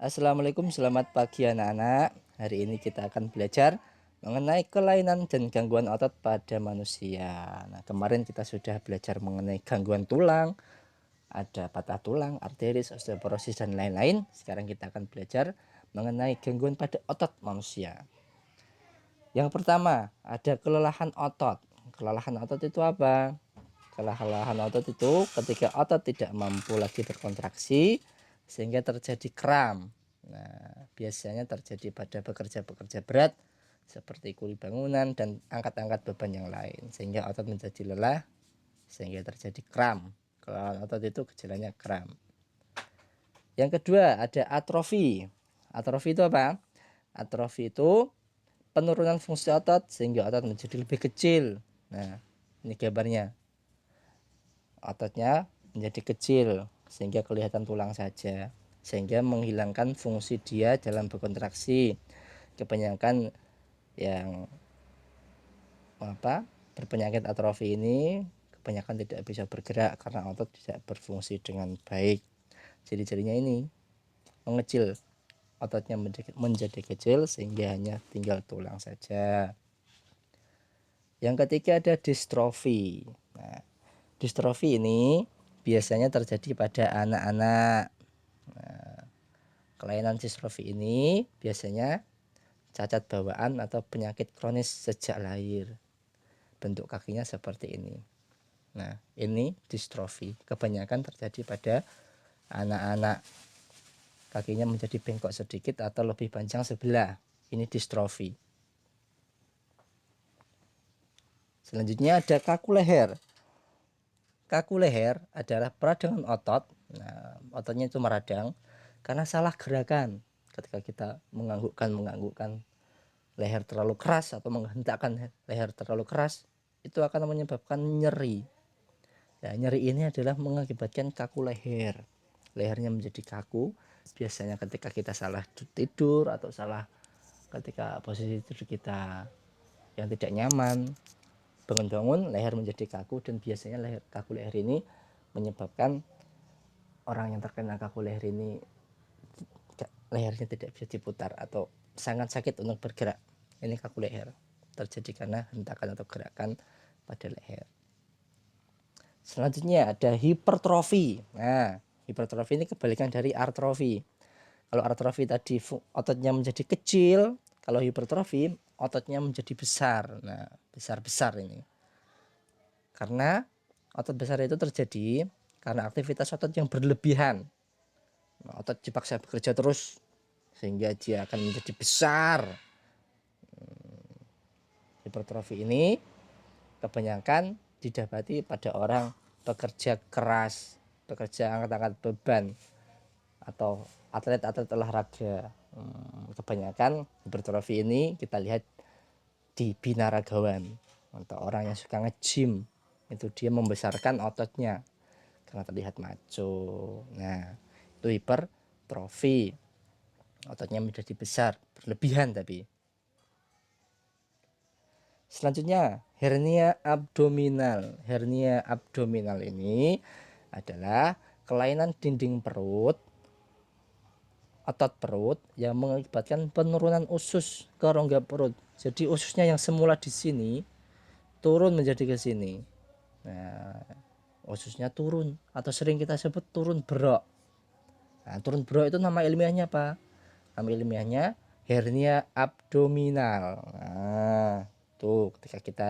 Assalamualaikum, selamat pagi anak-anak. Hari ini kita akan belajar mengenai kelainan dan gangguan otot pada manusia. Nah, kemarin kita sudah belajar mengenai gangguan tulang, ada patah tulang, arteris, osteoporosis, dan lain-lain. Sekarang kita akan belajar mengenai gangguan pada otot manusia. Yang pertama, ada kelelahan otot. Kelelahan otot itu apa? Kelelahan otot itu ketika otot tidak mampu lagi berkontraksi sehingga terjadi kram. Nah, biasanya terjadi pada pekerja-pekerja berat seperti kuli bangunan dan angkat-angkat beban yang lain sehingga otot menjadi lelah sehingga terjadi kram. Kelelahan otot itu gejalanya kram. Yang kedua ada atrofi. Atrofi itu apa? Atrofi itu penurunan fungsi otot sehingga otot menjadi lebih kecil. Nah, ini gambarnya. Ototnya menjadi kecil sehingga kelihatan tulang saja, sehingga menghilangkan fungsi dia dalam berkontraksi. Kebanyakan yang berpenyakit atrofi ini kebanyakan tidak bisa bergerak karena otot tidak berfungsi dengan baik. Ciri-cirinya ini mengecil, ototnya menjadi kecil sehingga hanya tinggal tulang saja. Yang ketiga ada distrofi. Nah, distrofi ini biasanya terjadi pada anak-anak. Nah, kelainan distrofi ini biasanya cacat bawaan atau penyakit kronis sejak lahir. Bentuk kakinya seperti ini. Nah, ini distrofi. Kebanyakan terjadi pada anak-anak. Kakinya menjadi bengkok sedikit atau lebih panjang sebelah. Ini distrofi. Selanjutnya ada kaku leher. Kaku leher adalah peradangan otot. Nah, ototnya itu meradang karena salah gerakan. Ketika kita menganggukkan leher terlalu keras atau menghentakkan leher terlalu keras, itu akan menyebabkan nyeri. Nah, nyeri ini adalah mengakibatkan kaku leher. Lehernya menjadi kaku. Biasanya ketika kita salah tidur atau salah ketika posisi tidur kita yang tidak nyaman, bangun-bangun leher menjadi kaku, dan biasanya kaku leher ini menyebabkan orang yang terkena kaku leher ini lehernya tidak bisa diputar atau sangat sakit untuk bergerak. Ini kaku leher terjadi karena hentakan atau gerakan pada leher. Selanjutnya ada hipertrofi. Nah, hipertrofi ini kebalikan dari artrofi. Kalau artrofi tadi ototnya menjadi kecil, kalau hipertrofi ototnya menjadi besar. Nah, besar-besar ini. Karena otot besar itu terjadi karena aktivitas otot yang berlebihan. Nah, otot dipaksa bekerja terus sehingga dia akan menjadi besar. Hipertrofi ini kebanyakan didapati pada orang pekerja keras, pekerja angkat-angkat beban, atau atlet-atlet olahraga. Kebanyakan hipertrofi ini kita lihat di binaragawan atau orang yang suka nge-gym. Itu dia membesarkan ototnya karena terlihat maco. Nah, itu hipertrofi. Ototnya menjadi besar, berlebihan tapi. Selanjutnya, hernia abdominal. Hernia abdominal ini adalah kelainan dinding perut, otot perut yang mengakibatkan penurunan usus ke rongga perut. Jadi ususnya yang semula di sini turun menjadi ke sini. Nah, ususnya turun atau sering kita sebut turun berok. Nah, turun berok itu nama ilmiahnya apa? Nama ilmiahnya hernia abdominal. Nah, tuh ketika kita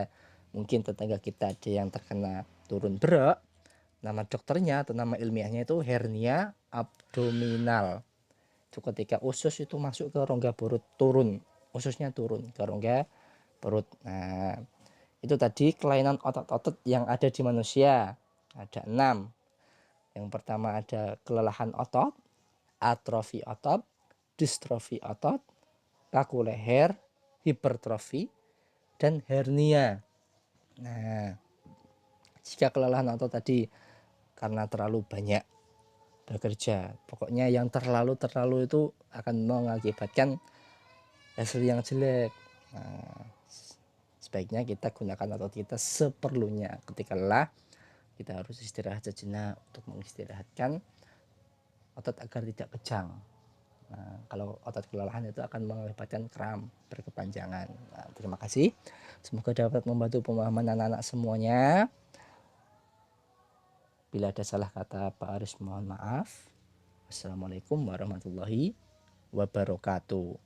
mungkin tetangga kita ada yang terkena turun berok, nama dokternya atau nama ilmiahnya itu hernia abdominal. Itu ketika usus itu masuk ke rongga perut, turun, ususnya turun ke rongga perut. Nah, itu tadi kelainan otot-otot yang ada di manusia. Ada 6. Yang pertama ada kelelahan otot, atrofi otot, distrofi otot, kaku leher, hipertrofi, dan hernia. Nah, jika kelelahan otot tadi karena terlalu banyak bekerja, pokoknya yang terlalu itu akan mengakibatkan hasil yang jelek. Nah, sebaiknya kita gunakan otot kita seperlunya. Ketika lelah, kita harus istirahat sejenak untuk mengistirahatkan otot agar tidak kejang. Nah, kalau otot kelelahan itu akan mengakibatkan kram berkepanjangan. Nah, terima kasih. Semoga dapat membantu pemahaman anak-anak semuanya. Bila ada salah kata Pak Aris mohon maaf. Assalamualaikum warahmatullahi wabarakatuh.